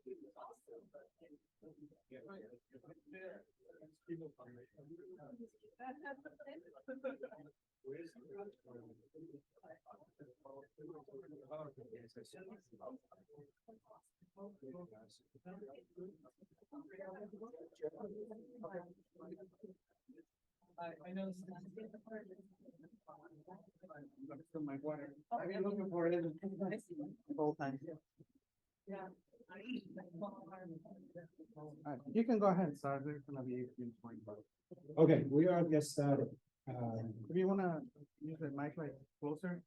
I know my water. I've been looking for it the whole time. You can go ahead, sir. There's gonna be 18 20. Okay, we are get started. If you wanna use the mic like closer.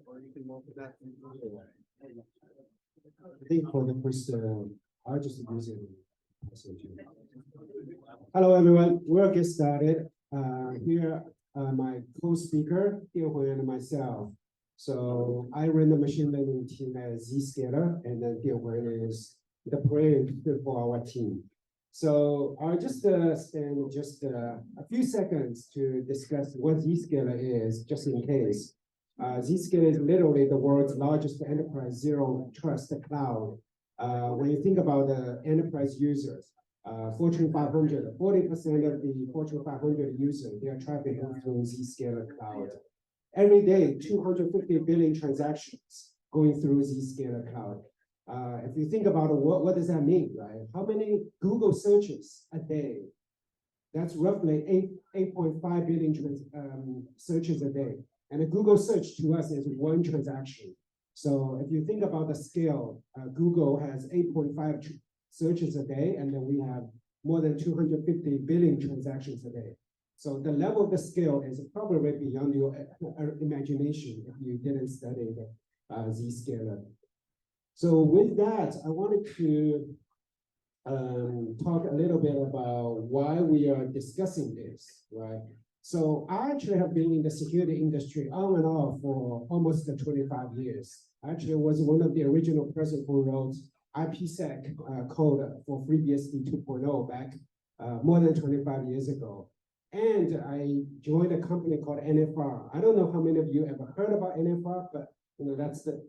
Or you can move to that. I think for the first, I'll just use it. Hello, everyone. We'll get started. Here, my co-speaker, Dianhuan, and myself. So I run the machine learning team at Zscaler, and then Dianhuan is the brain for our team. So I'll just spend just a few seconds to discuss what Zscaler is, just in case. Zscaler is literally the world's largest enterprise zero trust cloud. When you think about the enterprise users, Fortune 500, 40% of the Fortune 500 users, they are traffic through Zscaler cloud. Every day, 250 billion transactions going through Zscaler cloud. If you think about it, what does that mean, right? How many Google searches a day? That's roughly 8.5 billion searches a day. And a Google search to us is one transaction. So if you think about the scale, Google has 8.5 searches a day, and then we have more than 250 billion transactions a day. So the level of the scale is probably beyond your imagination if you didn't study the Zscaler. So with that, I wanted to talk a little bit about why we are discussing this, right? So I actually have been in the security industry on and off for almost 25 years. I actually was one of the original person who wrote IPsec code for FreeBSD 2.0 back more than 25 years ago. And I joined a company called NFR. I don't know how many of you ever heard about NFR, but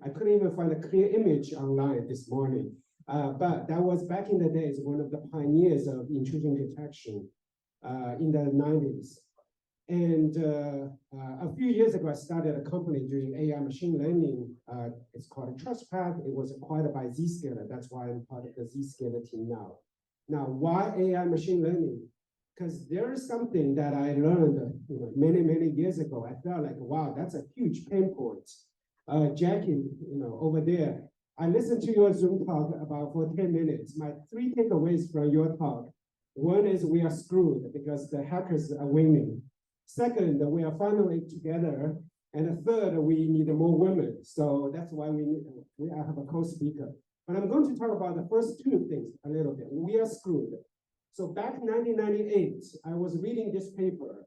I couldn't even find a clear image online this morning. But that was back in the days, one of the pioneers of intrusion detection in the 90s. And a few years ago, I started a company doing AI machine learning. It's called TrustPath. It was acquired by Zscaler. That's why I'm part of the Zscaler team now. Now, why AI machine learning? Because there is something that I learned many, many years ago. I felt like, wow, that's a huge pain point. Jackie, over there, I listened to your Zoom talk about for 10 minutes. My 3 takeaways from your talk. One is we are screwed because the hackers are winning. Second, we are finally together. And the third, we need more women. So that's why we have a co-speaker. But I'm going to talk about the first 2 things a little bit. We are screwed. So back in 1998, I was reading this paper.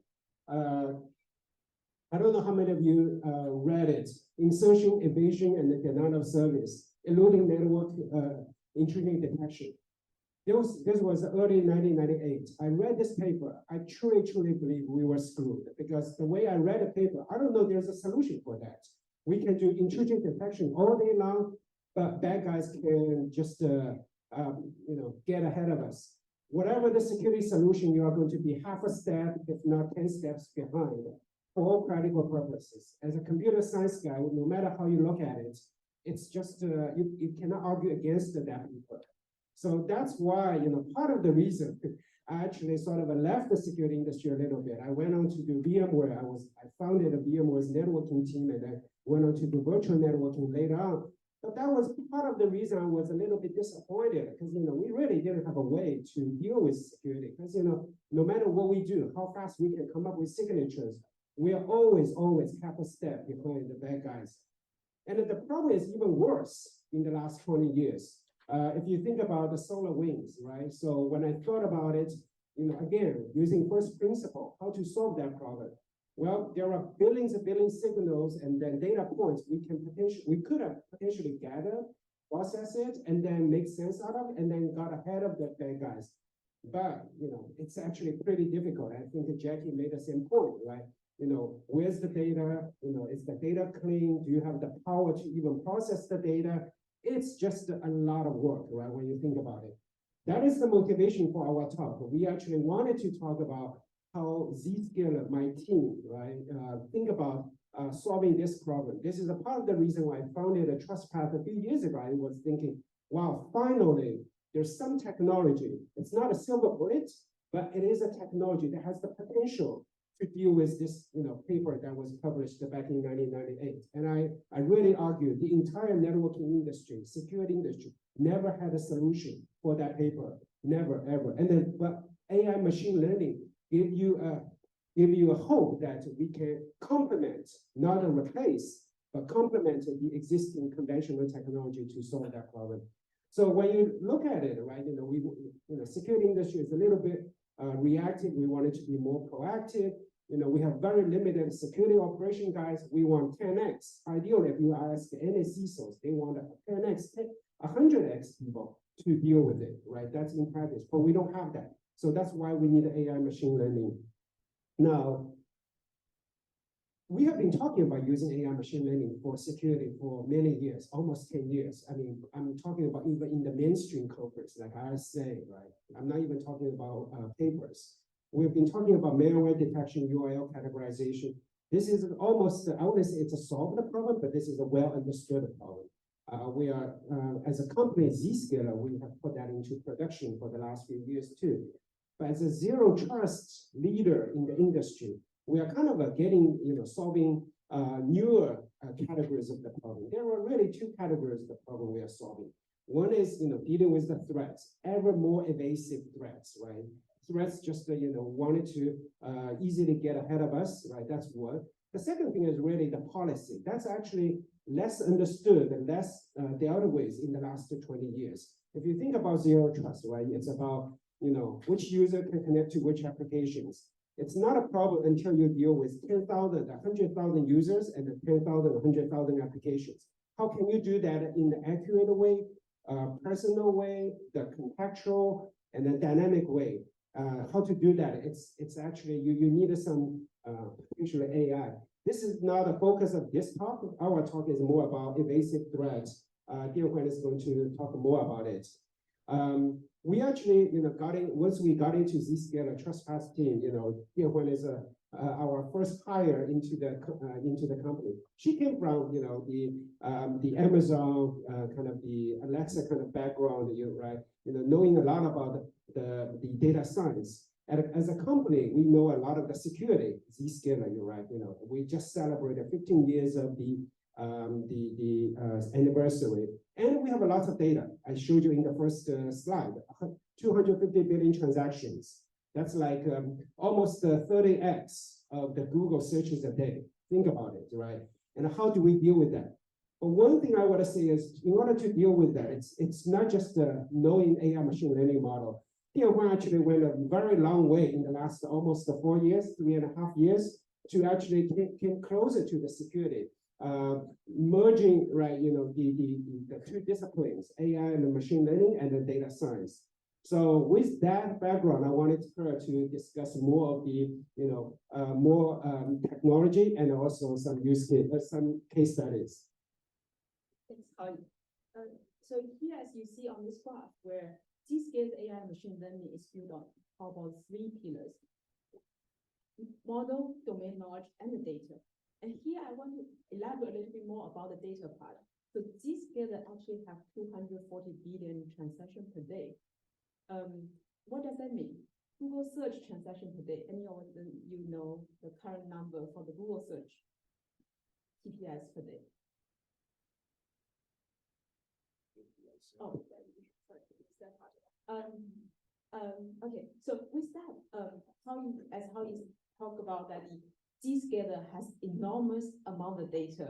I don't know how many of you read it. Insertion, evasion, and the denial of service, eluding network intrusion detection. This was early 1998. I read this paper. I truly, truly believe we were screwed because the way I read the paper, I don't know there's a solution for that. We can do intrusion detection all day long, but bad guys can just get ahead of us. Whatever the security solution, you are going to be half a step, if not 10 steps behind for all practical purposes. As a computer science guy, no matter how you look at it, it's just, you cannot argue against that paper. So that's why, part of the reason I actually sort of left the security industry a little bit. I went on to do VMware. I founded a VMware's networking team, and I went on to do virtual networking later on. But that was part of the reason I was a little bit disappointed because, we really didn't have a way to deal with security because, no matter what we do, how fast we can come up with signatures, we are always half a step behind the bad guys. And the problem is even worse in the last 20 years. If you think about the SolarWinds, right? So when I thought about it, again, using first principle, how to solve that problem? Well, there are billions and billions signals and then data points we could have potentially gathered, process it, and then make sense out of it, and then got ahead of the bad guys. But, it's actually pretty difficult. I think Jackie made the same point, right? Where's the data? Is the data clean? Do you have the power to even process the data? It's just a lot of work, right? When you think about it. That is the motivation for our talk. We actually wanted to talk about how Zscaler, my team, right, think about solving this problem. This is a part of the reason why I founded a trust path a few years ago. I was thinking, wow, finally, there's some technology. It's not a silver bullet, but it is a technology that has the potential to deal with this, paper that was published back in 1998. And I really argue the entire networking industry, security industry, never had a solution for that paper, never, ever. And then, but AI machine learning give you a hope that we can complement, not replace, but complement the existing conventional technology to solve that problem. So when you look at it, right, security industry is a little bit reactive. We want it to be more proactive. We have very limited security operation guys. We want 10x. Ideally, if you ask any CISOs, they want 10x, 100x people to deal with it, right? That's in practice, but we don't have that. So that's why we need AI machine learning. Now, we have been talking about using AI machine learning for security for many years, almost 10 years. I mean, I'm talking about even in the mainstream conference, like I say, right? I'm not even talking about papers. We've been talking about malware detection, URL categorization. This is almost, I wouldn't say it's a solved problem, but this is a well understood problem. We are, as a company, Zscaler, we have put that into production for the last few years too. But as a zero trust leader in the industry, we are kind of solving newer categories of the problem. There are really two categories of the problem we are solving. One is, dealing with the threats, ever more evasive threats, right? Threats just, wanted to easily get ahead of us, right? That's one. The second thing is really the policy. That's actually less understood and less dealt with in the last 20 years. If you think about zero trust, right? It's about, which user can connect to which applications. It's not a problem until you deal with 10,000, 100,000 users and 10,000, 100,000 applications. How can you do that in an accurate way, personal way, the contextual, and the dynamic way? How to do that? It's actually, you need some potential AI. This is not a focus of this talk. Our talk is more about evasive threats. Dianhuan is going to talk more about it. We actually, once we got into Zscaler Trust Path team, Dianhuan is our first hire into the company. She came from, the Amazon kind of the Alexa kind of background, right? Knowing a lot about the data science. And as a company, we know a lot of the security. Zscaler, you're right. We just celebrated 15 years of the anniversary, and we have a lot of data. I showed you in the first slide, 250 billion transactions. That's like almost 30x of the Google searches a day. Think about it, right? And how do we deal with that? But one thing I want to say is, in order to deal with that, it's not just knowing AI machine learning model. Dianhuan actually went a very long way in the last almost 4 years, 3.5 years, to actually came closer to the security, merging, right, the two disciplines, AI and machine learning and the data science. So with that background, I wanted her to discuss more of the, more technology and also some some case studies. Thanks, Howie. So here, as you see on this graph, where Zscaler's AI machine learning is built on top of 3 pillars: model, domain knowledge, and the data. And here I want to elaborate a little bit more about the data part. So Zscaler actually have 240 billion transactions per day. What does that mean? Google search transaction per day. Any of you know the current number for the Google search TPS per day? Oh, sorry, that part. Okay, so with that, how you talk about that, Zscaler has enormous amount of data,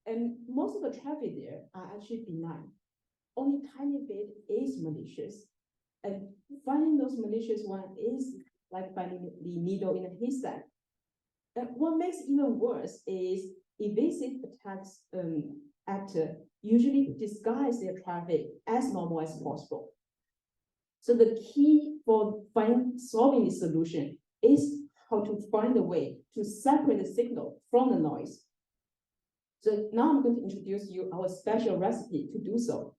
and most of the traffic there are actually benign. Only tiny bit is malicious, and finding those malicious one is like finding the needle in a haystack. And what makes it even worse is evasive attacks actor usually disguise their traffic as normal as possible. So the key for solving this solution is how to find a way to separate the signal from the noise. So now I'm going to introduce you our special recipe to do so.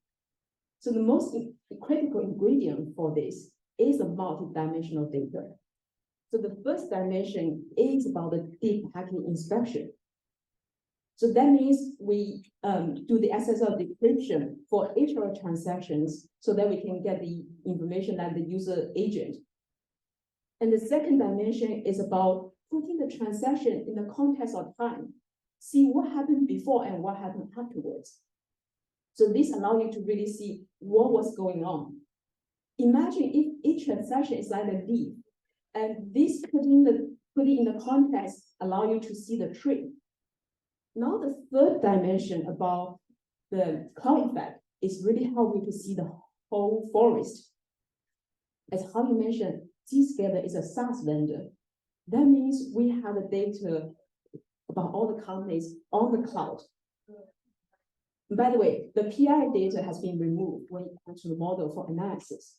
So the most critical ingredient for this is a multi-dimensional data. So the first dimension is about the deep packet inspection. So that means we do the SSL decryption for each of our transactions so that we can get the information that the user agent. And the second dimension is about putting the transaction in the context of time, see what happened before and what happened afterwards. So this allows you to really see what was going on. Imagine if each transaction is like a leaf, and this putting in the context allow you to see the tree. Now the third dimension about the cloud effect is really help you to see the whole forest. As Howie mentioned, Zscaler is a SaaS vendor. That means we have the data about all the companies on the cloud. By the way, the PI data has been removed when it comes to the model for analysis.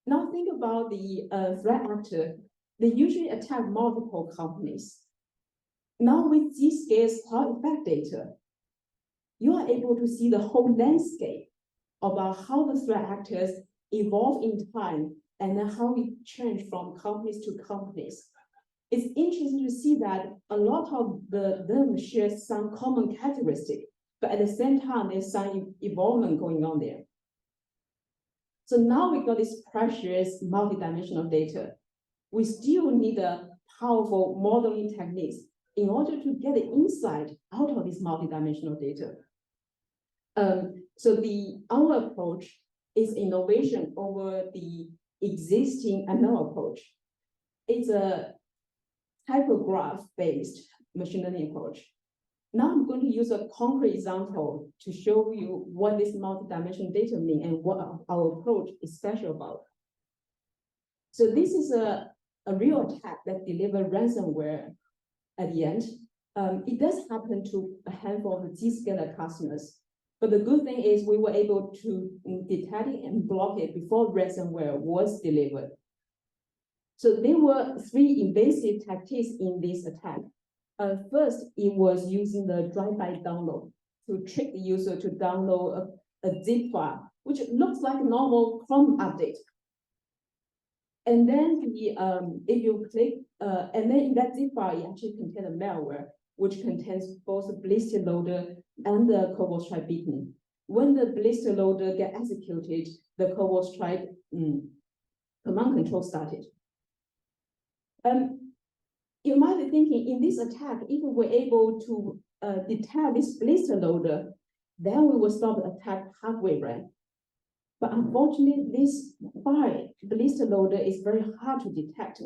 Now think about the threat actor. They usually attack multiple companies. Now with Zscaler's cloud effect data, you are able to see the whole landscape about how the threat actors evolve in time and then how it change from companies to companies. It's interesting to see that a lot of them share some common characteristics, but at the same time, there's some evolvement going on there. So now we got this precious multidimensional data. We still need a powerful modeling techniques in order to get the insight out of this multidimensional data. So our approach is innovation over the existing ML approach. It's a typograph-based machine learning approach. Now I'm going to use a concrete example to show you what this multidimensional data mean and what our approach is special about. So this is a real attack that delivers ransomware at the end. It does happen to a handful of Zscaler customers, but the good thing is we were able to detect it and block it before ransomware was delivered. So there were three invasive tactics in this attack. First, it was using the drive-by download to trick the user to download a zip file, which looks like a normal Chrome update. And then if you click, and then in that zip file, it actually contains a malware, which contains both the blister loader and the Cobalt Strike beacon. When the blister loader gets executed, the Cobalt Strike command control started. You might be thinking, in this attack, if we're able to detect this blister loader, then we will stop the attack halfway, right? But unfortunately, this blister loader is very hard to detect.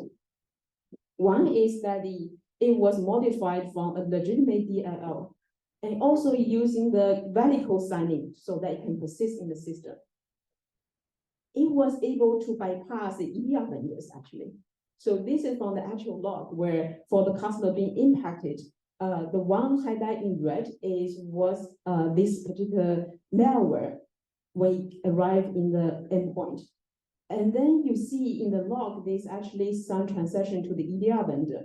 One is that it was modified from a legitimate DLL, and also using the vertical signing so that it can persist in the system. It was able to bypass the EDR vendors, actually. So this is from the actual log where for the customer being impacted, the one highlight in red was this particular malware when it arrived in the endpoint. And then you see in the log, there's actually some transaction to the EDR vendor.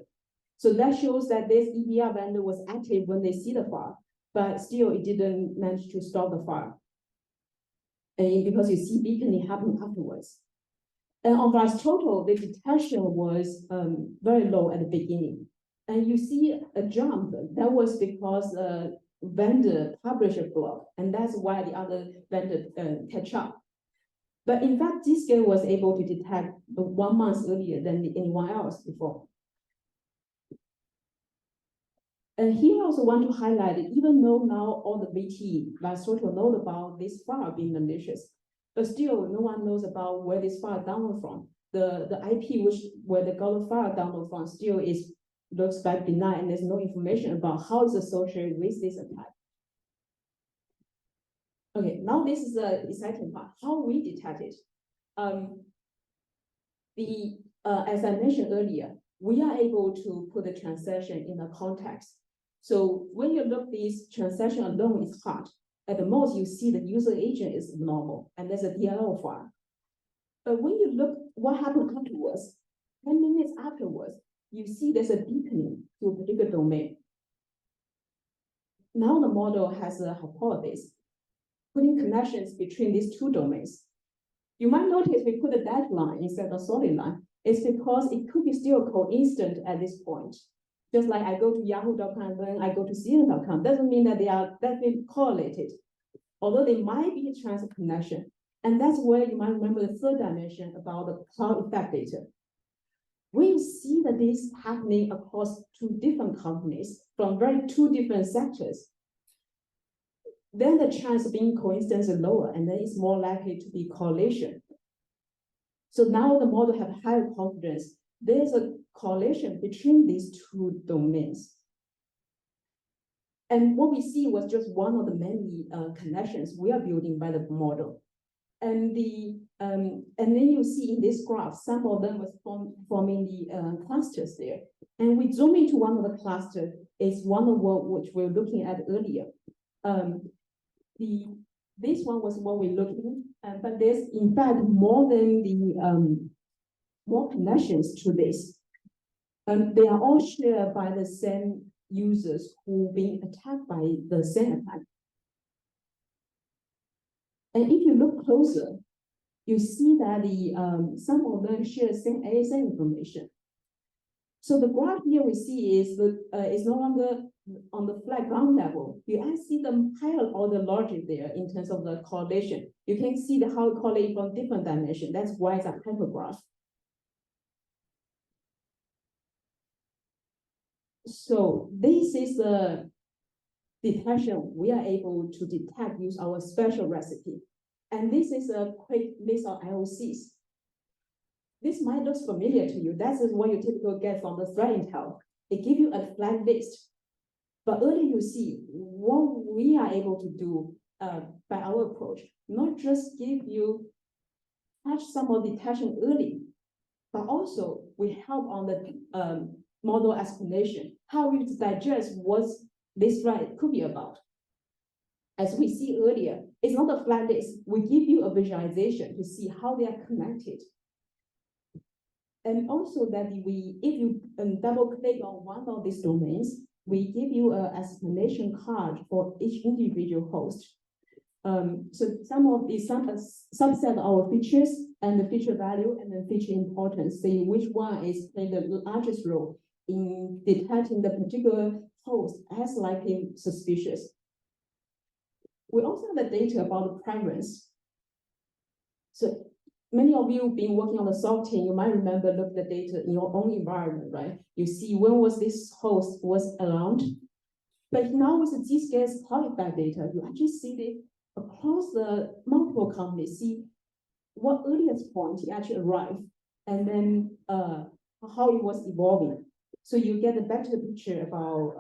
So that shows that this EDR vendor was active when they see the file, but still it didn't manage to stop the file. And because you see beaconing happen afterwards. And on VASTotal, the detection was very low at the beginning. And you see a jump. That was because vendor published a blog, and that's why the other vendor catch up. But in fact, Zscaler was able to detect 1 month earlier than anyone else before. And here I also want to highlight that even though now all the VT VASTotal know about this file being malicious, but still no one knows about where this file download from. The IP where the got the file download from still looks like benign, and there's no information about how it's associated with this attack. Okay, now this is the exciting part, how we detect it. As I mentioned earlier, we are able to put the transaction in a context. So when you look this transaction alone is hard. At the most, you see the user agent is normal, and there's a DLL file. But when you look what happened afterwards, 10 minutes afterwards, you see there's a beaconing to a particular domain. now the model has a hypothesis, putting connections between these two domains. You might notice we put a dashed line instead of solid line. It's because it could be still coincident at this point. Just like I go to yahoo.com and then I go to CNN.com, doesn't mean that they are definitely correlated, although they might be a transfer connection. And that's where you might remember the third dimension about the cloud effect data. When you see that this is happening across two different companies from two different sectors, then the chance of being coincidence is lower, and then it's more likely to be correlation. So now the model have higher confidence. There's a correlation between these two domains. And what we see was just one of the many connections we are building by the model. And then you see in this graph, some of them was forming the clusters there. And we zoom into one of the clusters, is one of which we were looking at earlier. This one was what we're looking at, but there's in fact more than more connections to this. They are all shared by the same users who being attacked by the same attack. And if you look closer, you see that some of them share same ASN information. So the graph here we see is no longer on the flat ground level. You actually see the higher order logic there in terms of the correlation. You can see how it correlates from different dimensions. That's why it's a hypergraph. So this is the detection we are able to detect use our special recipe. And this is a quick list of IOCs. This might look familiar to you. That is what you typically get from the threat intel. It gives you a flag list. But earlier you see what we are able to do by our approach, not just give you catch some of detection early, but also we help on the model explanation, how we digest what this threat could be about. As we see earlier, it's not a flat list. We give you a visualization to see how they are connected. And also that if you double click on one of these domains, we give you an explanation card for each individual host. So some of these subset our features and the feature value and the feature importance, say which one is playing the largest role in detecting the particular host as likely suspicious. We also have the data about the preference. So many of you been working on the SOC team, you might remember look at the data in your own environment, right? You see when was this host was around. But now with the Zscaler's cloud effect data, you actually see it across the multiple companies, see what earliest point it actually arrived, and then how it was evolving. So you get a better picture about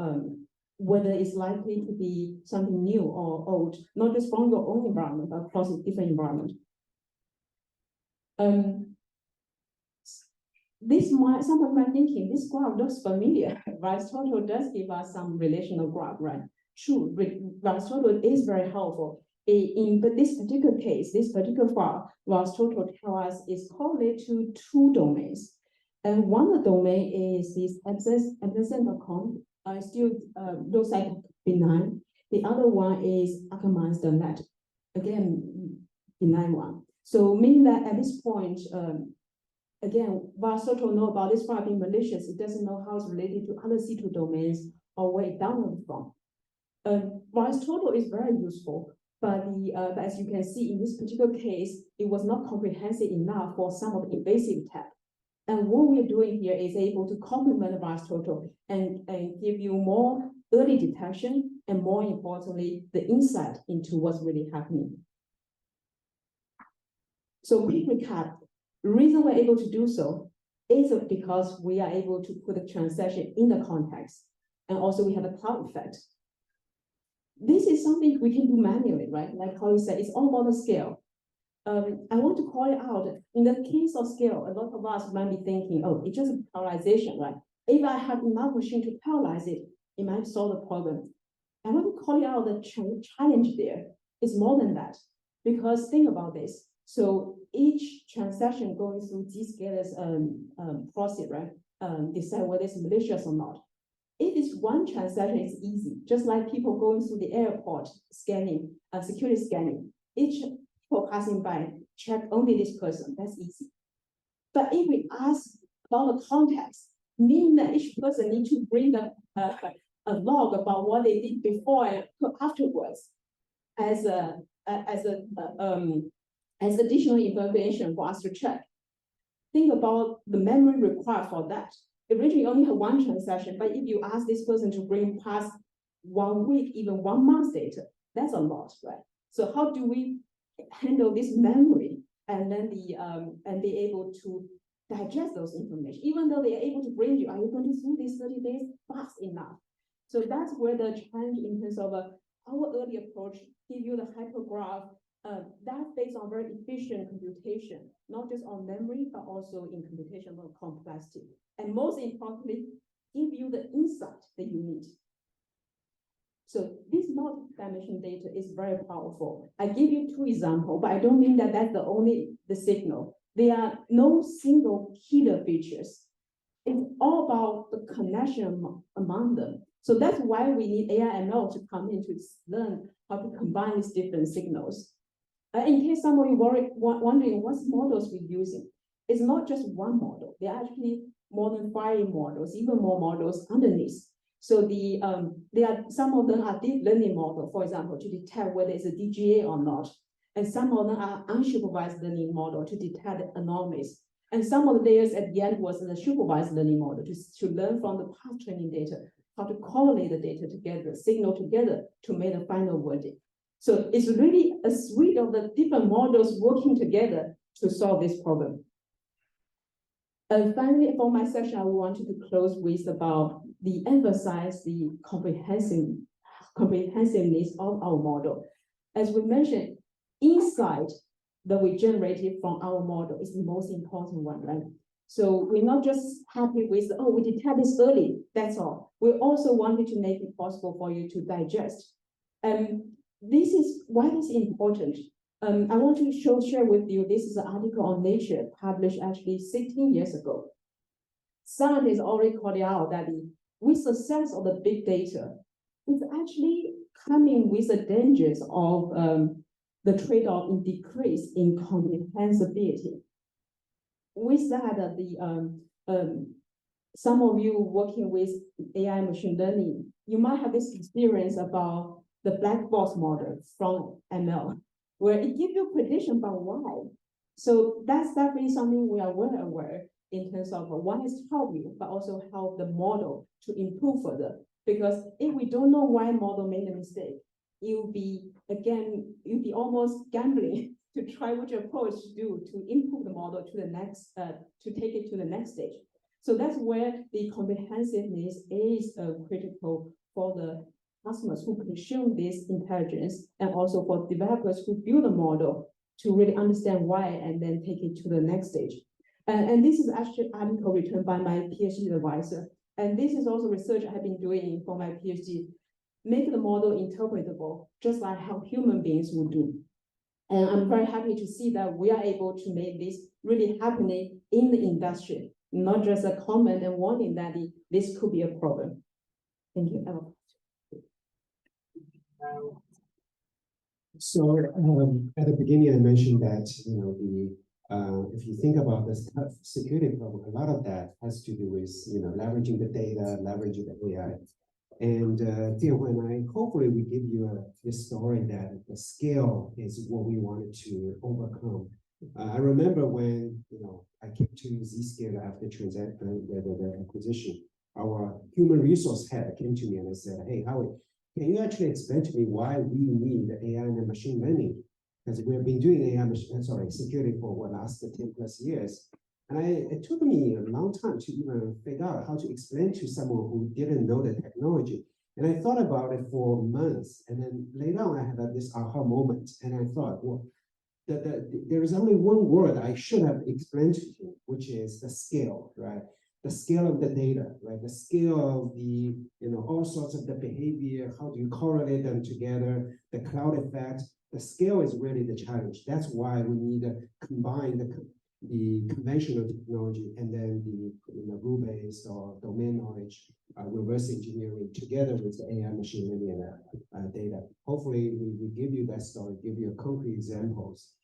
whether it's likely to be something new or old, not just from your own environment, but across a different environment. Someone might thinking this graph looks familiar. VirusTotal does give us some relational graph, right? True, VirusTotal is very helpful. But this particular case, this particular file, VirusTotal tells us is correlated to two domains. And one of the domain is this MSN.com. Still looks like benign. The other one is Akamai's.net. Again, benign one. So meaning that at this point, again, VirusTotal know about this file being malicious. It doesn't know how it's related to other C2 domains or where it downloaded from. VirusTotal is very useful, but as you can see in this particular case, it was not comprehensive enough for some of the invasive attack. And what we're doing here is able to complement VirusTotal and give you more early detection and more importantly, the insight into what's really happening. So quick recap, the reason we're able to do so is because we are able to put the transaction in the context. And also we have a cloud effect. This is something we can do manually, right? Like how you said, it's all about the scale. I want to call it out. In the case of scale, a lot of us might be thinking, oh, it's just a parallelization, right? If I have enough machine to parallelize it, it might solve the problem. I want to call it out the challenge there is more than that. Because think about this. So each transaction going through Zscaler's process, right? Decide whether it's malicious or not. If it's one transaction, it's easy. Just like people going through the airport scanning, security scanning, each people passing by, check only this person, that's easy. But if we ask about the context, meaning that each person needs to bring a log about what they did before and afterwards as additional information for us to check. Think about the memory required for that. Originally only have one transaction, but if you ask this person to bring past 1 week, even 1 month data, that's a lot, right? So how do we handle this memory and then and be able to digest those information, even though they are able to bring you, are you going to do these 30 days fast enough? So that's where the challenge in terms of our early approach give you the hypergraph that's based on very efficient computation, not just on memory, but also in computational complexity. And most importantly, give you the insight that you need. So this multi-dimensional data is very powerful. I give you 2 examples, but I don't mean that that's the signal. There are no single killer features. It's all about the connection among them. So that's why we need AI ML to come in to learn how to combine these different signals. In case some of you wondering what models we're using, it's not just one model. There are actually more than 5 models, even more models underneath. So there are some of them are deep learning model, for example, to detect whether it's a DGA or not. And some of them are unsupervised learning model to detect anomalies. And some of the layers at the end was the supervised learning model to learn from the past training data, how to correlate the data together, signal together to make a final verdict. So it's really a suite of the different models working together to solve this problem. And finally, for my section, I wanted to close with about emphasize the comprehensiveness of our model. As we mentioned, insight that we generated from our model is the most important one, right? So we're not just happy with, oh, we detect this early, that's all. We also wanted to make it possible for you to digest. This is why this is important. I want to share with you, this is an article on Nature published actually 16 years ago. Scientists already called it out that with success of the big data, it's actually coming with the dangers of the trade-off in decrease in comprehensibility. With that, some of you working with AI machine learning, you might have this experience about the black box model from ML, where it gives you prediction about why. So that's definitely something we are well aware in terms of one is help you, but also help the model to improve further. Because if we don't know why model made a mistake, you'll be almost gambling to try which approach to do to improve the model to the next, to take it to the next stage. So that's where the comprehensiveness is critical for the customers who consume this intelligence, and also for developers who build a model to really understand why and then take it to the next stage. And this is actually an article written by my PhD advisor. And this is also research I've been doing for my PhD, make the model interpretable, just like how human beings would do. And I'm very happy to see that we are able to make this really happening in the industry, not just a comment and warning that this could be a problem. Thank you. So at the beginning, I mentioned that if you think about this security problem, a lot of that has to do with leveraging the data, leveraging the AI. And Dianhuan, hopefully we give you this story that the scale is what we wanted to overcome. I remember when I came to Zscaler after the acquisition, our human resource head came to me and I said, "Hey, Howie, can you actually explain to me why we need AI and machine learning? Because we have been doing security for the last 10 plus years." And it took me a long time to even figure out how to explain to someone who didn't know the technology. And I thought about it for months. And then later on, I had this aha moment. And I thought, well, there is only one word I should have explained to him, which is the scale, right? The scale of the data, right? The scale of the, all sorts of the behavior, how do you correlate them together, the cloud effect. The scale is really the challenge. That's why we need to combine the conventional technology and then the rule-based or domain knowledge reverse engineering together with the AI machine learning data. Hopefully, we give you that story, give you concrete examples.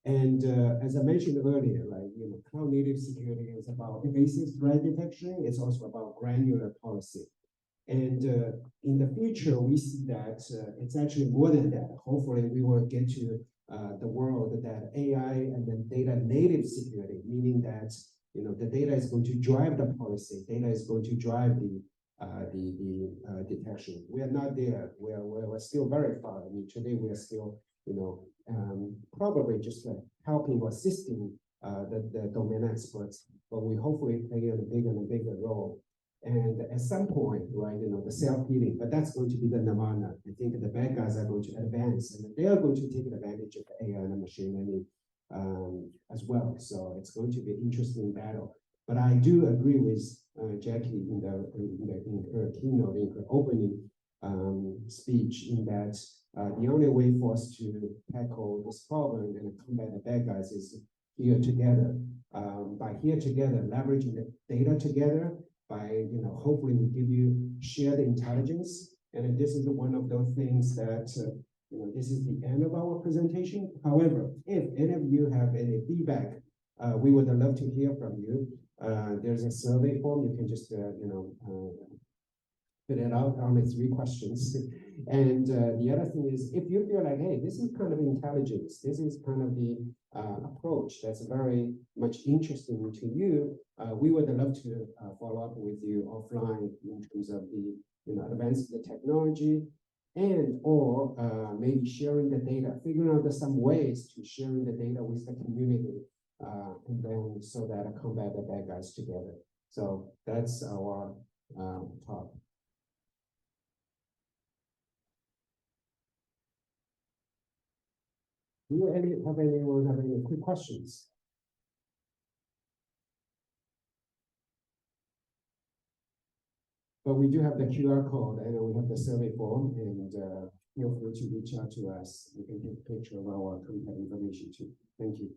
And as I mentioned earlier, right, cloud native security is about evasive threat detection. It's also about granular policy. And in the future, we see that it's actually more than that. Hopefully, we will get to the world that AI and then data native security, meaning that the data is going to drive the policy, data is going to drive the detection. We are not there. We're still very far. I mean, today we are still probably just helping or assisting the domain experts, but we hopefully play a bigger and bigger role. And at some point, right, the self-healing, but that's going to be the nirvana. I think the bad guys are going to advance and they are going to take advantage of AI and machine learning as well. So it's going to be an interesting battle. But I do agree with Jackie in her keynote, in her opening speech, in that the only way for us to tackle this problem and combat the bad guys is here together. By here together, leveraging the data together, by hopefully we give you shared intelligence, and this is one of those things that this is the end of our presentation. However, if any of you have any feedback, we would love to hear from you. There's a survey form. You can just fill it out. Only 3 questions. And the other thing is, if you feel like, hey, this is kind of intelligence, this is kind of the approach that's very much interesting to you, we would love to follow up with you offline in terms of the advance the technology and or maybe sharing the data, figuring out some ways to sharing the data with the community, and then so that combat the bad guys together. So that's our talk. Do you have any quick questions? But we do have the QR code and we have the survey form, and feel free to reach out to us. You can take a picture of our contact information too. Thank you.